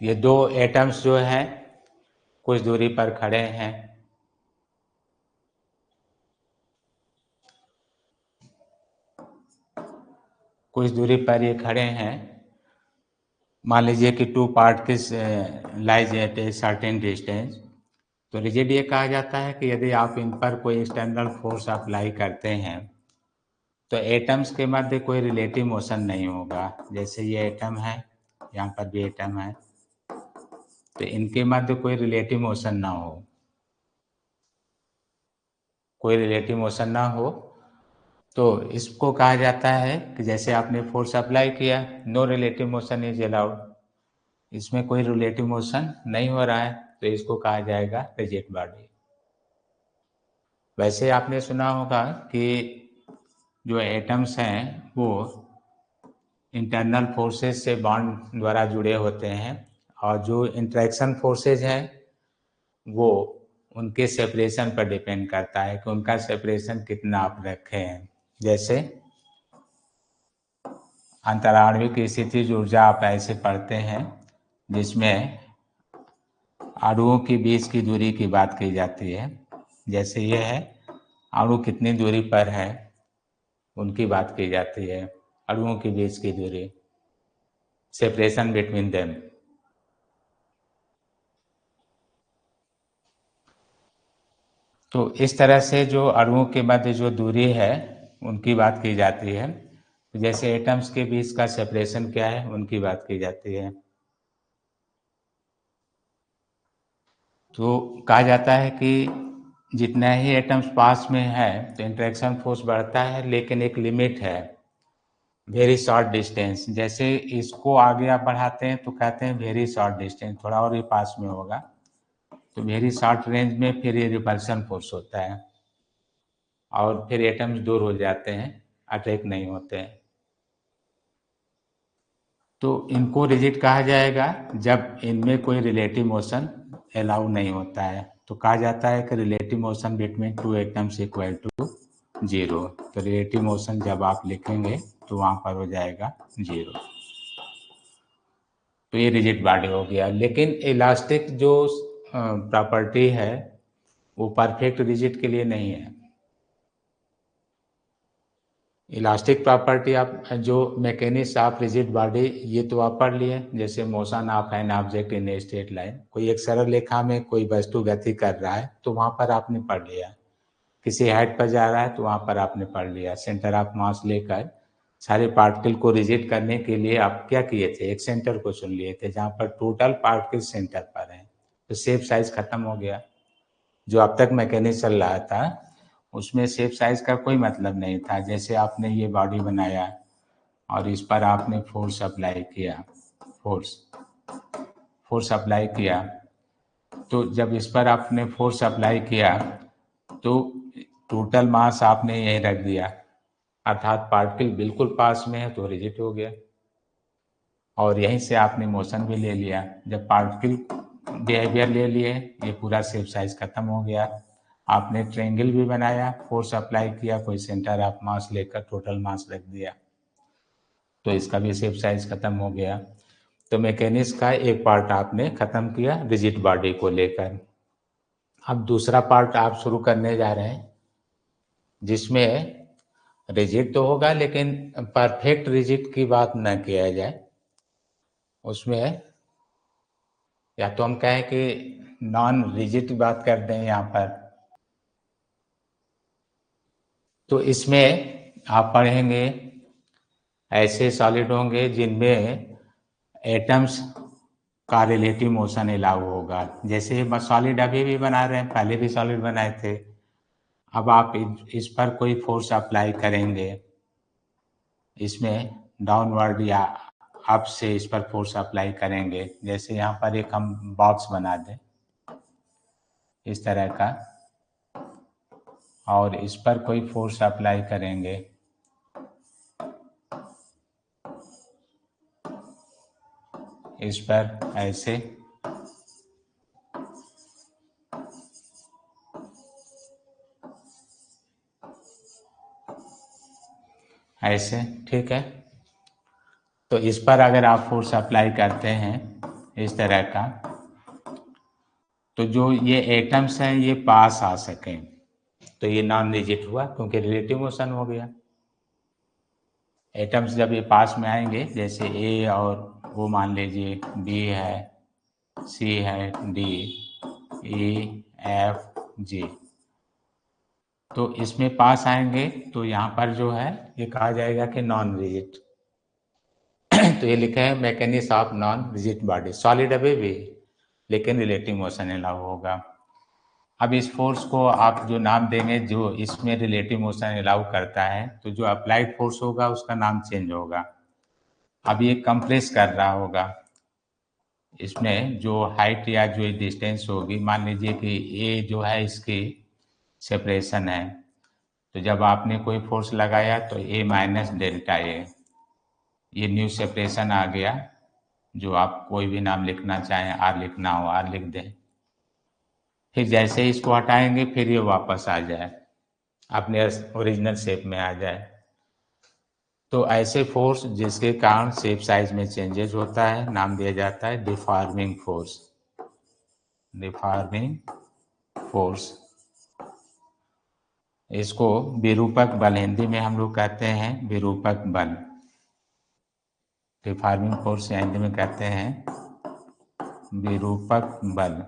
ये दो एटम्स जो हैं कुछ दूरी पर खड़े हैं, कुछ दूरी पर ये खड़े हैं। मान लीजिए कि two particles lies at a certain distance, तो रिजिड ये कहा जाता है कि यदि आप इन पर कोई एक्सटर्नल फोर्स अप्लाई करते हैं तो एटम्स के मध्य कोई रिलेटिव मोशन नहीं होगा। जैसे ये एटम है, यहाँ पर भी एटम है, तो इनके मध्य कोई रिलेटिव मोशन ना हो, कोई रिलेटिव मोशन ना हो, तो इसको कहा जाता है कि जैसे आपने फोर्स अप्लाई किया, no relative motion is allowed, इसमें कोई रिलेटिव मोशन नहीं हो रहा है, तो इसको कहा जाएगा रिजिड बॉडी। वैसे आपने सुना होगा कि जो एटम्स हैं वो इंटरनल फोर्सेस से बॉन्ड द्वारा जुड़े होते हैं, और जो इंटरेक्शन फोर्सेज हैं वो उनके सेपरेशन पर डिपेंड करता है कि उनका सेपरेशन कितना आप रखे हैं। जैसे अंतराण्विक स्थितिज ऊर्जा आप ऐसे पढ़ते हैं जिसमें अणुओं के बीच की दूरी की बात की जाती है। जैसे ये है, अणु कितनी दूरी पर है उनकी बात की जाती है, अणुओं के बीच की दूरी, सेपरेशन बिटवीन देम। तो इस तरह से जो अणुओं के मध्य जो दूरी है उनकी बात की जाती है। जैसे एटम्स के बीच का सेपरेशन क्या है उनकी बात की जाती है। तो कहा जाता है कि जितना ही एटम्स पास में है तो इंटरेक्शन फोर्स बढ़ता है, लेकिन एक लिमिट है, वेरी शॉर्ट डिस्टेंस। जैसे इसको आगे आप बढ़ाते हैं तो कहते हैं वेरी शॉर्ट डिस्टेंस, थोड़ा और ही पास में होगा, तो वेरी शॉर्ट रेंज में फिर ये रिपल्सन फोर्स होता है और फिर एटम्स दूर हो जाते हैं, अटैक नहीं होते हैं। तो इनको रिजिड कहा जाएगा जब इनमें कोई रिलेटिव मोशन अलाउ नहीं होता है। तो कहा जाता है कि relative motion between two atoms equal to 0। तो रिलेटिव मोशन जब आप लिखेंगे तो वहाँ पर हो जाएगा 0। तो ये रिजिड बॉडी हो गया। लेकिन इलास्टिक जो प्रॉपर्टी है वो परफेक्ट रिजिड के लिए नहीं है। इलास्टिक प्रॉपर्टी आप जो मैकेनिक्स ऑफ रिजिड बॉडी ये तो आप पढ़ लिए, जैसे motion of an object in a straight line, कोई एक सरल रेखा में कोई वस्तु गति कर रहा है तो वहाँ पर आपने पढ़ लिया, किसी हाइट पर जा रहा है तो वहाँ पर आपने पढ़ लिया। सेंटर ऑफ मास लेकर सारे पार्टिकल को रिजिड करने के लिए आप क्या किए थे, एक सेंटर को चुन लिए थे जहाँ पर टोटल पार्टिकल सेंटर पर हैं, तो शेप साइज खत्म हो गया। जो अब तक मैकेनिक्स चल रहा था उसमें शेप साइज का कोई मतलब नहीं था। जैसे आपने ये बॉडी बनाया और इस पर आपने फोर्स अप्लाई किया, फोर्स अप्लाई किया, तो जब इस पर आपने फोर्स अप्लाई किया तो टोटल मास आपने यहीं रख दिया, अर्थात पार्टिकल बिल्कुल पास में है तो रिजिड हो गया, और यहीं से आपने मोशन भी ले लिया। जब पार्टिकल बिहेवियर ले लिए, ये पूरा शेप साइज खत्म हो गया। आपने ट्रायंगल भी बनाया, फोर्स अप्लाई किया, कोई सेंटर ऑफ मास लेकर टोटल मास रख दिया, तो इसका भी शेप साइज खत्म हो गया। तो मैकेनिक्स का एक पार्ट आपने खत्म किया रिजिड बॉडी को लेकर। अब दूसरा पार्ट आप शुरू करने जा रहे हैं जिसमें रिजिड तो होगा लेकिन परफेक्ट रिजिड की बात न किया जाए। उसमें या तो हम कहें कि नॉन रिजिड की बात कर दें यहाँ पर, तो इसमें आप पढ़ेंगे ऐसे सॉलिड होंगे जिनमें एटम्स का रिलेटिव मोशन अलाउ होगा। जैसे सॉलिड अभी भी बना रहे हैं, पहले भी सॉलिड बनाए थे। अब आप इस पर कोई फोर्स अप्लाई करेंगे, इसमें डाउनवर्ड या अप से इस पर फोर्स अप्लाई करेंगे। जैसे यहाँ पर एक हम बॉक्स बना दें इस तरह का, और इस पर कोई फोर्स अप्लाई करेंगे, इस पर ऐसे, ऐसे, ठीक है। तो इस पर अगर आप फोर्स अप्लाई करते हैं इस तरह का, तो जो ये एटम्स हैं ये पास आ सकें, तो ये नॉन रिजिड हुआ क्योंकि रिलेटिव मोशन हो गया। एटम्स जब ये पास में आएंगे, जैसे ए और वो मान लीजिए बी है, सी है, डी, ई, एफ, जी, तो इसमें पास आएंगे तो यहाँ पर जो है ये कहा जाएगा कि नॉन रिजिड। तो ये लिखा है mechanics of non rigid body, solid away भी, लेकिन रिलेटिव मोशन अलाउ होगा। अब इस फोर्स को आप जो नाम देंगे जो इसमें रिलेटिव मोशन अलाउ करता है, तो जो अप्लाइड फोर्स होगा उसका नाम चेंज होगा। अब ये कंप्रेस कर रहा होगा, इसमें जो हाइट या जो डिस्टेंस होगी, मान लीजिए कि ए जो है इसकी सेपरेशन है, तो जब आपने कोई फोर्स लगाया तो ए माइनस डेल्टा ए, ये न्यू सेपरेशन आ गया, जो आप कोई भी नाम लिखना चाहें, आर लिखना हो आर लिख दें। फिर जैसे ही इसको हटाएंगे फिर ये वापस आ जाए, अपने ओरिजिनल शेप में आ जाए। तो ऐसे फोर्स जिसके कारण शेप साइज में चेंजेस होता है, नाम दिया जाता है डिफॉर्मिंग फोर्स। डिफॉर्मिंग फोर्स, इसको विरूपक बल हिंदी में हम लोग कहते हैं, विरूपक बल। डिफॉर्मिंग फोर्स हिंदी में कहते हैं विरूपक बल,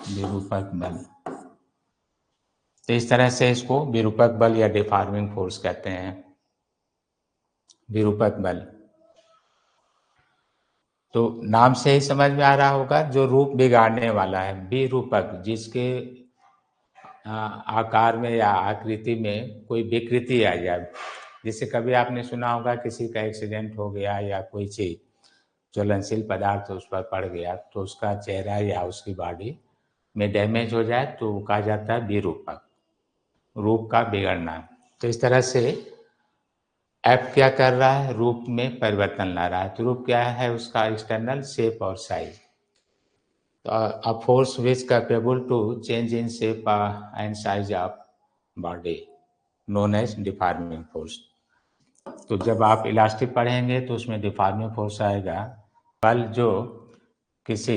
विरूपक बल। तो इस तरह से इसको विरूपक बल या डिफॉर्मिंग फोर्स कहते हैं, विरूपक बल। तो नाम से ही समझ में आ रहा होगा, जो रूप बिगाड़ने वाला है, विरूपक, जिसके आकार में या आकृति में कोई विकृति आ जाए। जैसे कभी आपने सुना होगा किसी का एक्सीडेंट हो गया या कोई चीज ज्वलनशील पदार्थ उस पर पड़ गया, तो उसका चेहरा या उसकी बॉडी में डैमेज हो जाए तो कहा जाता है विरूपक, रूप का बिगड़ना। तो इस तरह से एफ क्या कर रहा है, रूप में परिवर्तन ला रहा है। तो रूप क्या है उसका, एक्सटर्नल शेप और size. a force which capable to change in shape and size of body known as deforming force। तो जब आप इलास्टिक पढ़ेंगे तो उसमें डिफॉर्मिंग फोर्स आएगा, बल जो किसी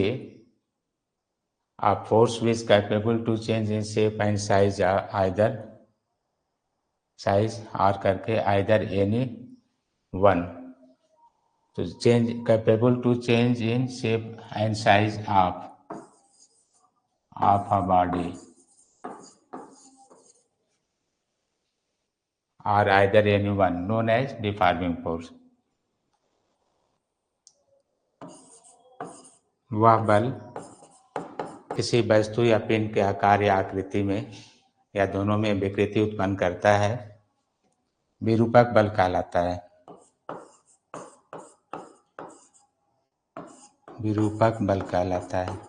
force which capable to change in shape and size either size और करके आइदर एनी वन, तो change capable to change in shape and size of a body or either any one known as deforming force। वह बल किसी वस्तु या पिंड के आकार या आकृति में या दोनों में विकृति उत्पन्न करता है, विरूपक बल कहलाता है, विरूपक बल कहलाता है।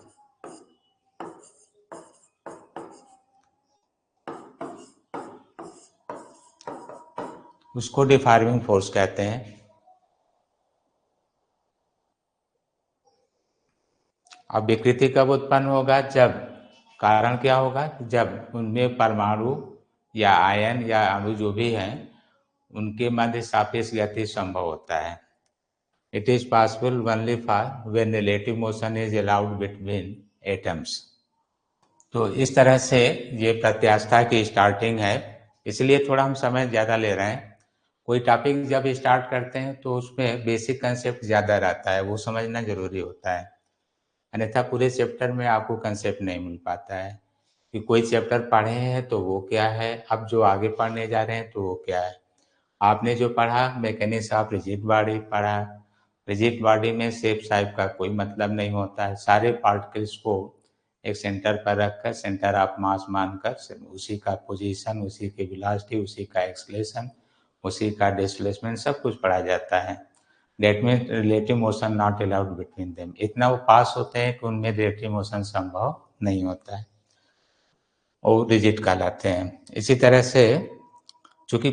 उसको डिफॉर्मिंग फोर्स कहते हैं। अब विकृति कब उत्पन्न होगा, जब, कारण क्या होगा, जब उनमें परमाणु या आयन या अणु जो भी हैं उनके मध्य सापेक्ष गति संभव होता है। It is possible only for when relative motion is allowed between atoms. तो इस तरह से ये प्रत्यास्था की स्टार्टिंग है, इसलिए थोड़ा हम समय ज़्यादा ले रहे हैं। कोई टॉपिक जब स्टार्ट करते हैं तो उसमें बेसिक कंसेप्ट ज़्यादा रहता है, वो समझना जरूरी होता है, अन्यथा पूरे चैप्टर में आपको कंसेप्ट नहीं मिल पाता है कि कोई चैप्टर पढ़े हैं तो वो क्या है, अब जो आगे पढ़ने जा रहे हैं तो वो क्या है। आपने जो पढ़ा मैकेनिक्स ऑफ रिजिड बॉडी पढ़ा, रिजिड बॉडी में शेप साइज का कोई मतलब नहीं होता है, सारे पार्टिकल्स को एक सेंटर पर रखकर सेंटर ऑफ मास मानकर उसी का पोजीशन, उसी की वेलोसिटी, उसी का एक्सेलरेशन, उसी का डिस्प्लेसमेंट सब कुछ पढ़ा जाता है। That mean relative motion not allowed between them, इतना वो पास होते हैं कि उनमें रिलेटिव मोशन संभव नहीं होता है और रिजिड कहलाते हैं। इसी तरह से चूंकि